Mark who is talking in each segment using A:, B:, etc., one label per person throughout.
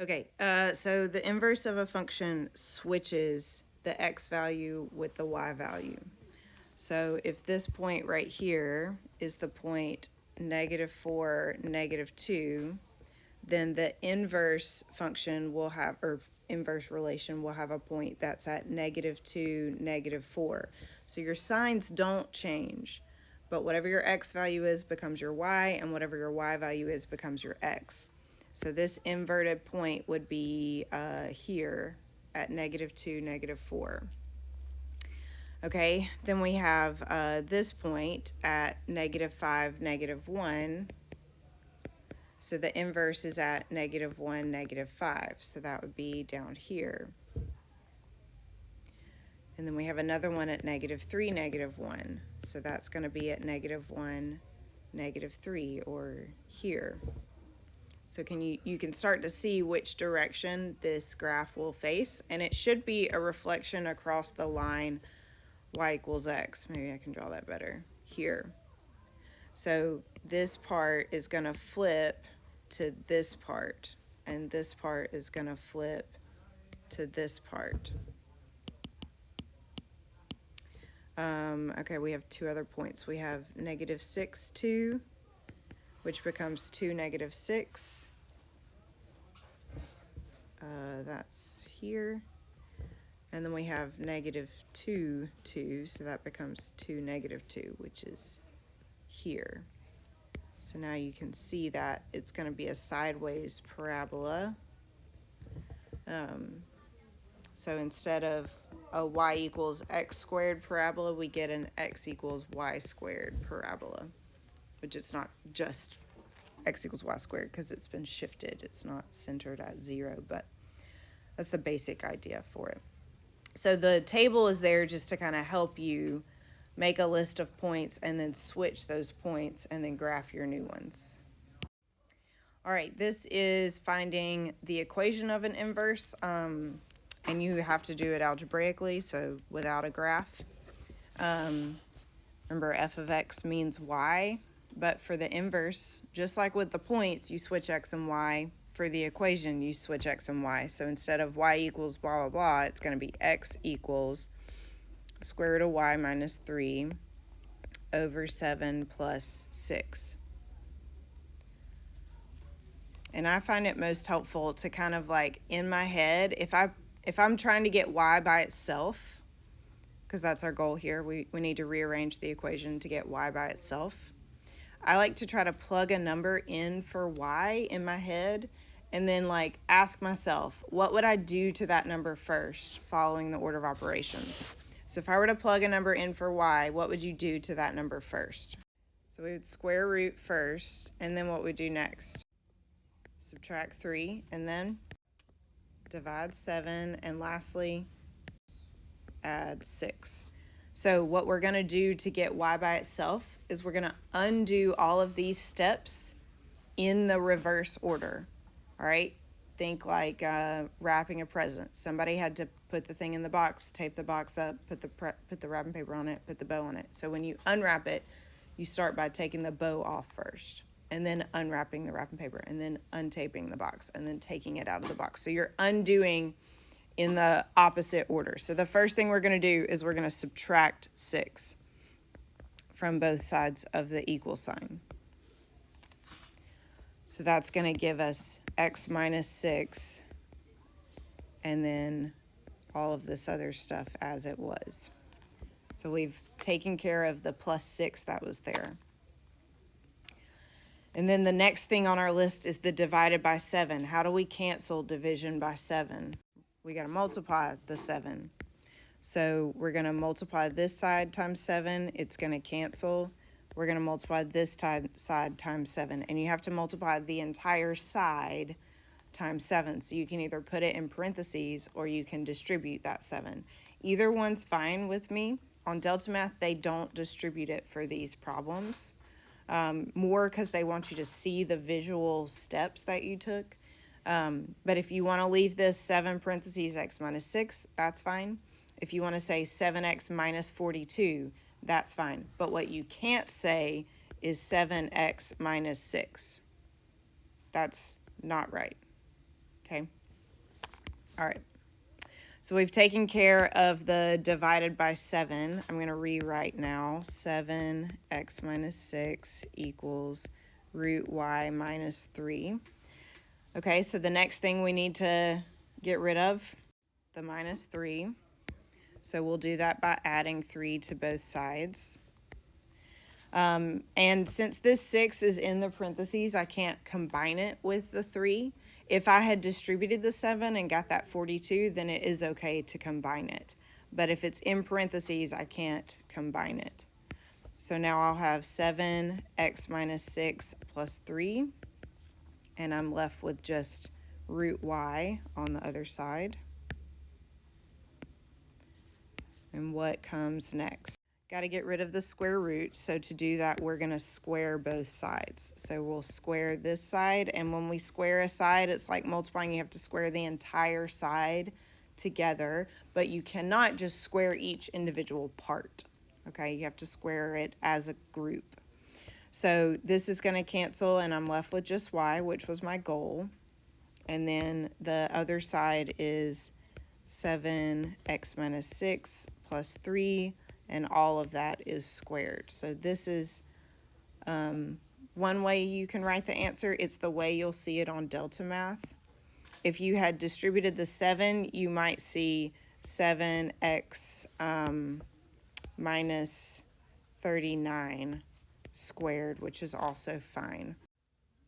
A: Okay, so the inverse of a function switches the x value with the y value. So if this point right here is the point -4, -2, then the inverse function will have, or inverse relation will have a point that's at -2, -4. So your signs don't change, but whatever your x value is becomes your y, and whatever your y value is becomes your x. So this inverted point would be here at -2, -4. Okay, then we have this point at -5, -1. So the inverse is at -1, -5. So that would be down here. And then we have another one at -3, -1. So that's going to be at -1, -3, or here. So you can start to see which direction this graph will face, and it should be a reflection across the line y equals x. Maybe I can draw that better here. So this part is going to flip to this part, and this part is going to flip to this part. Okay, we have two other points. We have -6, 2, which becomes 2, -6. That's here. And then we have -2, 2, so that becomes 2, -2, which is here. So now you can see that it's going to be a sideways parabola. So instead of a y equals x squared parabola, we get an x equals y squared parabola, which it's not just x equals y squared because it's been shifted. It's not centered at 0, but that's the basic idea for it. So the table is there just to kind of help you make a list of points and then switch those points and then graph your new ones. All right, this is finding the equation of an inverse, and you have to do it algebraically, so without a graph. Remember, f of x means y, but for the inverse, just like with the points, you switch x and y. For the equation, you switch x and y. So instead of y equals blah, blah, blah, it's going to be x equals square root of y minus 3 over 7 plus 6. And I find it most helpful to kind of like in my head, if I'm trying to get y by itself, because that's our goal here, we need to rearrange the equation to get y by itself. I like to try to plug a number in for y in my head and then like ask myself, what would I do to that number first following the order of operations? So if I were to plug a number in for y, what would you do to that number first? So we would square root first, and then what would we do next? Subtract 3, and then divide 7, and lastly, add 6. So what we're going to do to get y by itself is we're going to undo all of these steps in the reverse order. All right? Think like wrapping a present. Somebody had to put the thing in the box, tape the box up, put the wrapping paper on it, put the bow on it. So when you unwrap it, you start by taking the bow off first, and then unwrapping the wrapping paper, and then untaping the box, and then taking it out of the box. So you're undoing in the opposite order. So the first thing we're going to do is we're going to subtract 6 from both sides of the equal sign. So that's going to give us x minus 6, and then all of this other stuff as it was. So we've taken care of the plus 6 that was there. And then the next thing on our list is the divided by 7. How do we cancel division by 7? We got to multiply the 7. So we're going to multiply this side times 7. It's going to cancel. We're going to multiply this side times 7. And you have to multiply the entire side times 7. So you can either put it in parentheses or you can distribute that 7. Either one's fine with me. On Delta Math, they don't distribute it for these problems. More because they want you to see the visual steps that you took. But if you want to leave this 7 parentheses x minus 6, that's fine. If you want to say 7x minus 42, that's fine. But what you can't say is 7x minus 6. That's not right. Okay. All right. So we've taken care of the divided by 7. I'm going to rewrite now. 7x minus 6 equals root y minus 3. Okay, so the next thing we need to get rid of, the minus 3. So we'll do that by adding 3 to both sides. And since this 6 is in the parentheses, I can't combine it with the 3. If I had distributed the 7 and got that 42, then it is okay to combine it. But if it's in parentheses, I can't combine it. So now I'll have 7x minus 6 plus 3, and I'm left with just root y on the other side. And what comes next? Got to get rid of the square root, so to do that, we're going to square both sides. So we'll square this side, and when we square a side, it's like multiplying. You have to square the entire side together, but you cannot just square each individual part, okay? You have to square it as a group. So this is going to cancel, and I'm left with just y, which was my goal. And then the other side is 7x minus 6 plus 3, and all of that is squared. So this is one way you can write the answer. It's the way you'll see it on Delta Math. If you had distributed the 7, you might see 7x minus 39 squared, which is also fine.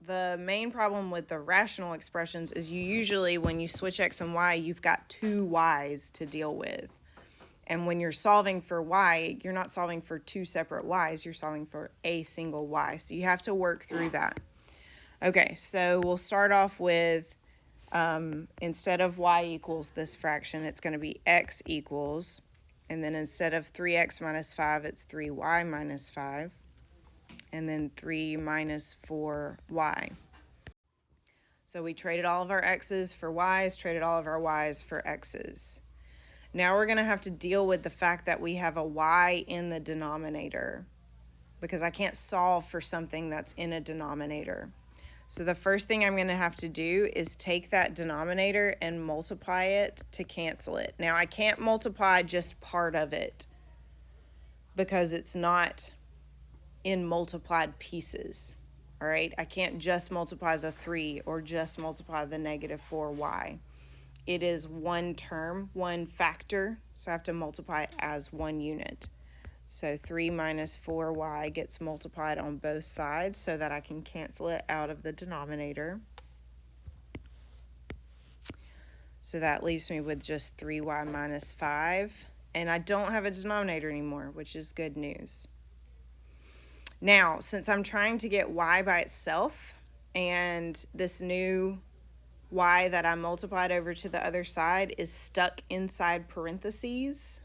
A: The main problem with the rational expressions is you usually, when you switch x and y, you've got two y's to deal with. And when you're solving for y, you're not solving for two separate y's, you're solving for a single y. So you have to work through that. Okay, so we'll start off with, instead of y equals this fraction, it's going to be x equals, and then instead of 3x minus 5, it's 3y minus 5, and then 3 minus 4y. So we traded all of our x's for y's, traded all of our y's for x's. Now we're going to have to deal with the fact that we have a y in the denominator, because I can't solve for something that's in a denominator. So the first thing I'm going to have to do is take that denominator and multiply it to cancel it. Now I can't multiply just part of it because it's not in multiplied pieces. All right, I can't just multiply the 3 or just multiply the negative 4y. It is one term, one factor, so I have to multiply it as one unit. So 3 minus 4y gets multiplied on both sides so that I can cancel it out of the denominator. So that leaves me with just 3y minus 5, and I don't have a denominator anymore, which is good news. Now, since I'm trying to get y by itself, and this new y that I multiplied over to the other side is stuck inside parentheses,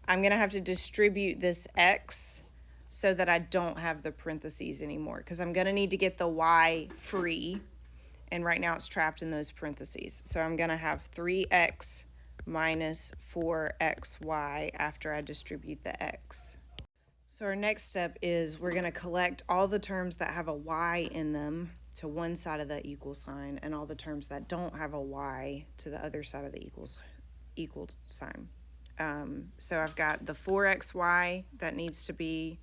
A: I'm going to have to distribute this x so that I don't have the parentheses anymore, because I'm going to need to get the y free, and right now it's trapped in those parentheses. So I'm going to have 3x minus 4xy after I distribute the x. So our next step is we're going to collect all the terms that have a y in them to one side of the equal sign, and all the terms that don't have a y to the other side of the equal sign. So I've got the 4xy that needs to be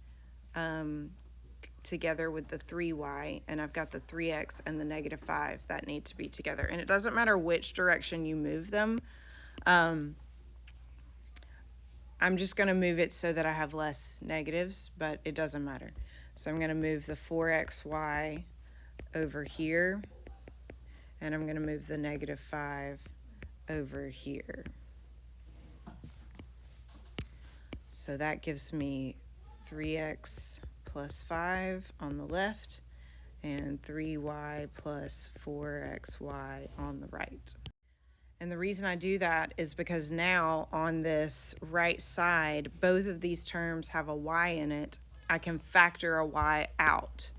A: together with the 3y, and I've got the 3x and the negative 5 that need to be together. And it doesn't matter which direction you move them. I'm just going to move it so that I have less negatives, but it doesn't matter. So I'm going to move the 4xy over here, and I'm going to move the negative 5 over here. So that gives me 3x plus 5 on the left and 3y plus 4xy on the right. And the reason I do that is because now on this right side, both of these terms have a y in it. I can factor a y out.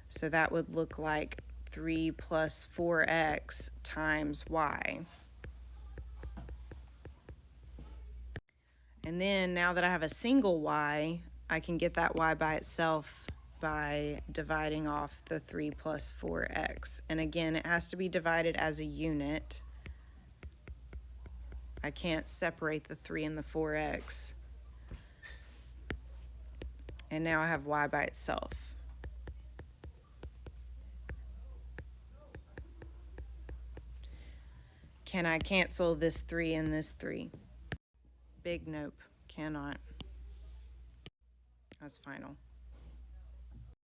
A: So that would look like 3 plus 4x times y. And then now that I have a single y, I can get that y by itself by dividing off the 3 plus 4x. And again, it has to be divided as a unit. I can't separate the 3 and the 4x. And now I have y by itself. Can I cancel this 3 and this 3? Big nope, cannot. That's final.